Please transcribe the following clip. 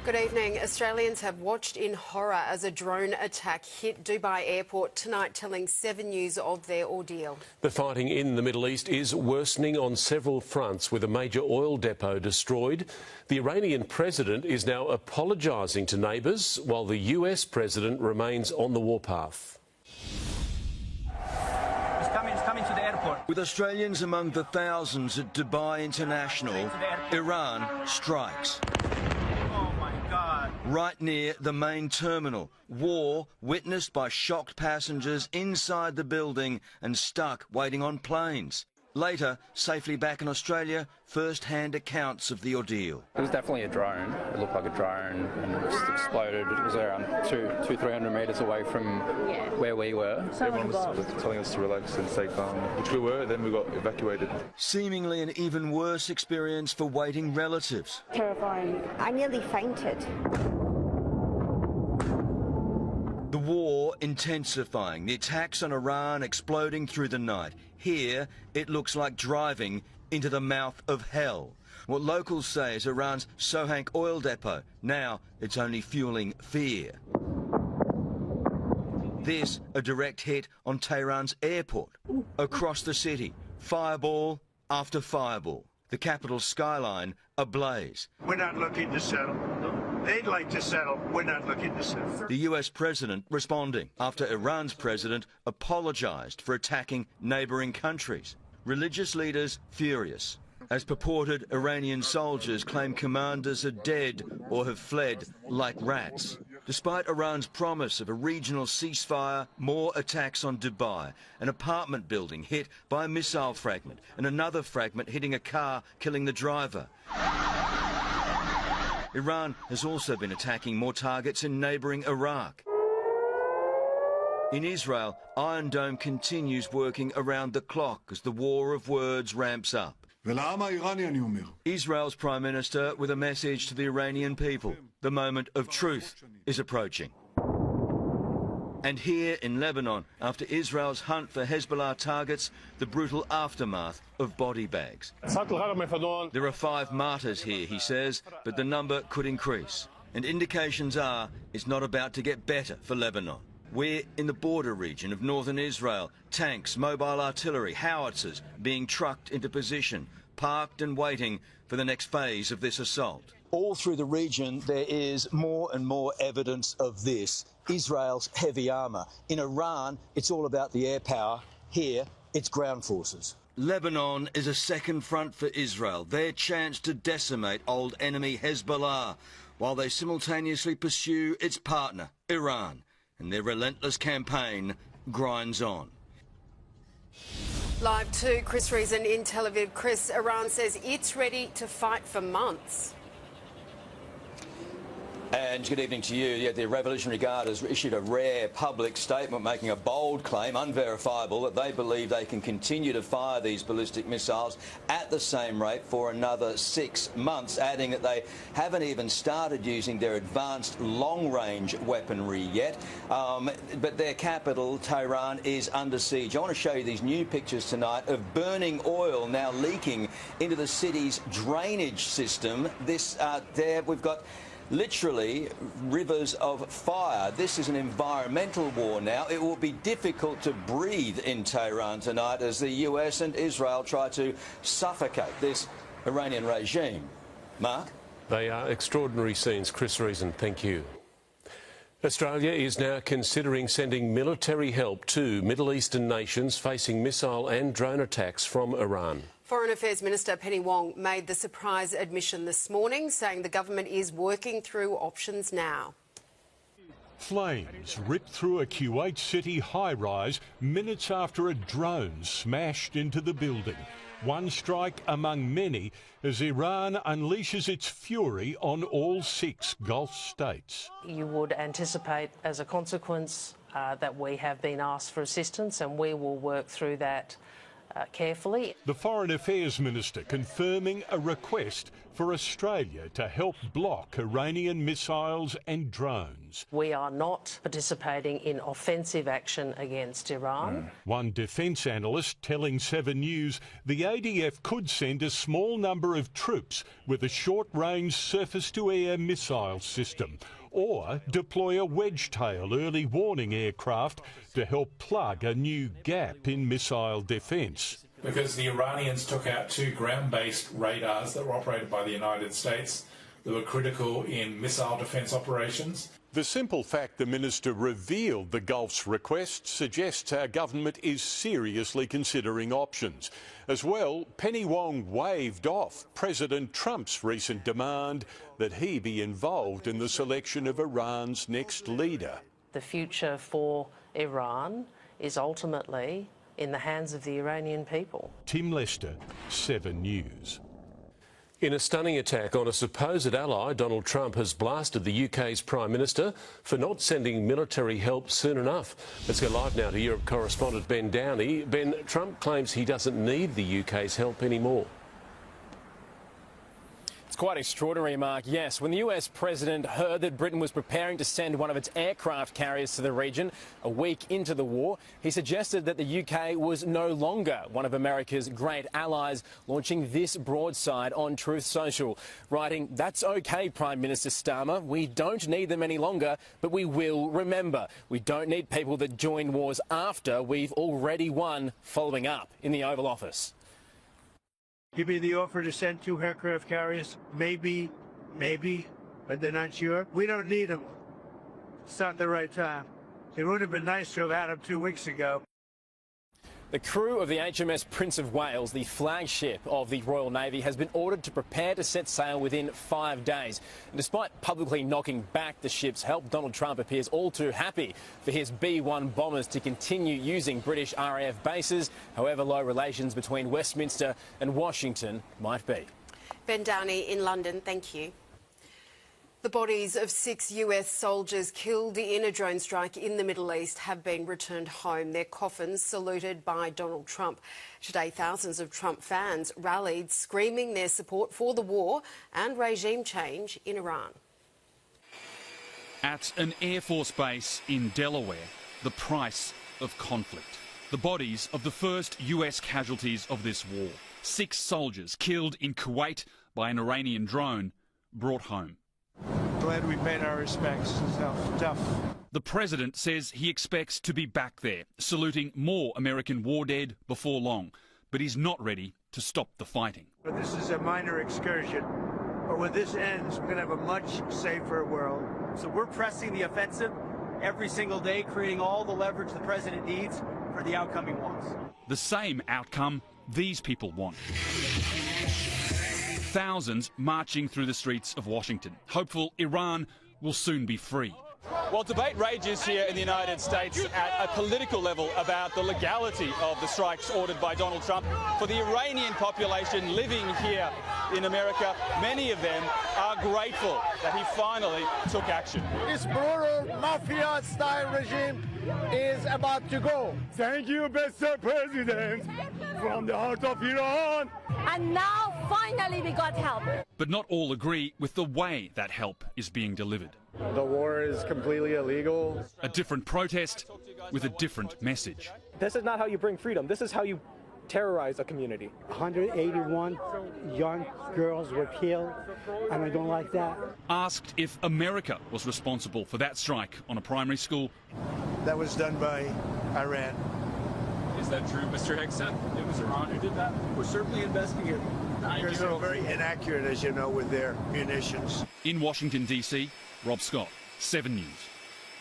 Good evening. Australians have watched in horror as a drone attack hit Dubai Airport tonight, telling 7 News of their ordeal. The fighting in the Middle East is worsening on several fronts, with a major oil depot destroyed. The Iranian president is now apologising to neighbours, while the US president remains on the warpath. It's coming to the airport. With Australians among the thousands at Dubai International, Iran strikes. Right near the main terminal, war witnessed by shocked passengers inside the building and stuck waiting on planes. Later, safely back in Australia, first-hand accounts of the ordeal. It was definitely a drone. It looked like a drone and it just exploded. It was around 300 metres away from where we were. Everyone was telling us to relax and stay calm, which we were, then we got evacuated. Seemingly an even worse experience for waiting relatives. Terrifying. I nearly fainted. The war intensifying, the attacks on Iran exploding through the night. Here, it looks like driving into the mouth of hell. What locals say is Iran's Sohank oil depot. Now, it's only fueling fear. This, a direct hit on Tehran's airport. Across the city, fireball after fireball. The capital's skyline ablaze. We're not looking to settle. They'd like to settle. We're not looking to settle. The US president responding after Iran's president apologised for attacking neighbouring countries. Religious leaders furious, as purported Iranian soldiers claim commanders are dead or have fled like rats. Despite Iran's promise of a regional ceasefire, more attacks on Dubai, an apartment building hit by a missile fragment, and another fragment hitting a car, killing the driver. Iran has also been attacking more targets in neighbouring Iraq. In Israel, Iron Dome continues working around the clock as the war of words ramps up. Israel's Prime Minister with a message to the Iranian people. The moment of truth is approaching. And here in Lebanon, after Israel's hunt for Hezbollah targets, the brutal aftermath of body bags. There are 5 martyrs here, he says, but the number could increase. And indications are it's not about to get better for Lebanon. We're in the border region of northern Israel. Tanks, mobile artillery, howitzers being trucked into position, parked and waiting for the next phase of this assault. All through the region, there is more and more evidence of this. Israel's heavy armour. In Iran, it's all about the air power. Here, it's ground forces. Lebanon is a second front for Israel, their chance to decimate old enemy Hezbollah, while they simultaneously pursue its partner, Iran, and their relentless campaign grinds on. Live to Chris Reason in Tel Aviv. Chris, Iran says it's ready to fight for months. And good evening to you. Yeah, the Revolutionary Guard has issued a rare public statement making a bold claim, unverifiable, that they believe they can continue to fire these ballistic missiles at the same rate for another 6 months, adding that they haven't even started using their advanced long-range weaponry yet. But their capital, Tehran, is under siege. I want to show you these new pictures tonight of burning oil now leaking into the city's drainage system. There we've got literally rivers of fire. This is an environmental war now. It will be difficult to breathe in Tehran tonight as the US and Israel try to suffocate this Iranian regime. Mark? They are extraordinary scenes. Chris Reason, thank you. Australia is now considering sending military help to Middle Eastern nations facing missile and drone attacks from Iran. Foreign Affairs Minister Penny Wong made the surprise admission this morning, saying the government is working through options now. Flames ripped through a Kuwait City high-rise minutes after a drone smashed into the building. One strike among many as Iran unleashes its fury on all 6 Gulf states. You would anticipate as a consequence that we have been asked for assistance, and we will work through that carefully. The Foreign Affairs Minister confirming a request for Australia to help block Iranian missiles and drones. We are not participating in offensive action against Iran. One defence analyst telling 7 News the ADF could send a small number of troops with a short-range surface-to-air missile system, or deploy a wedge-tail early warning aircraft to help plug a new gap in missile defence. Because the Iranians took out 2 ground-based radars that were operated by the United States that were critical in missile defence operations. The simple fact the minister revealed the Gulf's request suggests our government is seriously considering options. As well, Penny Wong waved off President Trump's recent demand that he be involved in the selection of Iran's next leader. The future for Iran is ultimately in the hands of the Iranian people. Tim Lester, 7 News. In a stunning attack on a supposed ally, Donald Trump has blasted the UK's Prime Minister for not sending military help soon enough. Let's go live now to Europe correspondent Ben Downey. Ben, Trump claims he doesn't need the UK's help anymore. It's quite extraordinary, Mark. Yes, when the US president heard that Britain was preparing to send one of its aircraft carriers to the region a week into the war, he suggested that the UK was no longer one of America's great allies, launching this broadside on Truth Social, writing, "That's okay, Prime Minister Starmer. We don't need them any longer, but we will remember. We don't need people that join wars after we've already won," following up in the Oval Office. Give me the offer to send 2 aircraft carriers. Maybe, but they're not sure. We don't need them. It's not the right time. It would have been nice to have had them 2 weeks ago. The crew of the HMS Prince of Wales, the flagship of the Royal Navy, has been ordered to prepare to set sail within 5 days. And despite publicly knocking back the ship's help, Donald Trump appears all too happy for his B-1 bombers to continue using British RAF bases, however low relations between Westminster and Washington might be. Ben Downey in London, thank you. The bodies of 6 US soldiers killed in a drone strike in the Middle East have been returned home. Their coffins saluted by Donald Trump. Today, thousands of Trump fans rallied, screaming their support for the war and regime change in Iran. At an Air Force base in Delaware, the price of conflict. The bodies of the first US casualties of this war. 6 soldiers killed in Kuwait by an Iranian drone, brought home. Glad we paid our respects. It's tough. The president says he expects to be back there, saluting more American war dead before long, but he's not ready to stop the fighting. But this is a minor excursion. But when this ends, we're going to have a much safer world. So we're pressing the offensive every single day, creating all the leverage the president needs for the outcome he wants. The same outcome these people want. Thousands marching through the streets of Washington, hopeful Iran will soon be free. Well, debate rages here in the United States at a political level about the legality of the strikes ordered by Donald Trump. For the Iranian population living here in America, many of them are grateful that he finally took action. This brutal mafia-style regime is about to go. Thank you, Mr. President, from the heart of Iran. And now, finally, we got help. But not all agree with the way that help is being delivered. The war is completely illegal. A different protest with a different message. This is not how you bring freedom. This is how you terrorize a community. 181 young girls were killed, and I don't like that. Asked if America was responsible for that strike on a primary school. That was done by Iran. Is that true, Mr. Hickson? It was Iran who did that? We're certainly investigating. Because they're very inaccurate, as you know, with their munitions. In Washington, D.C., Rob Scott, 7 News.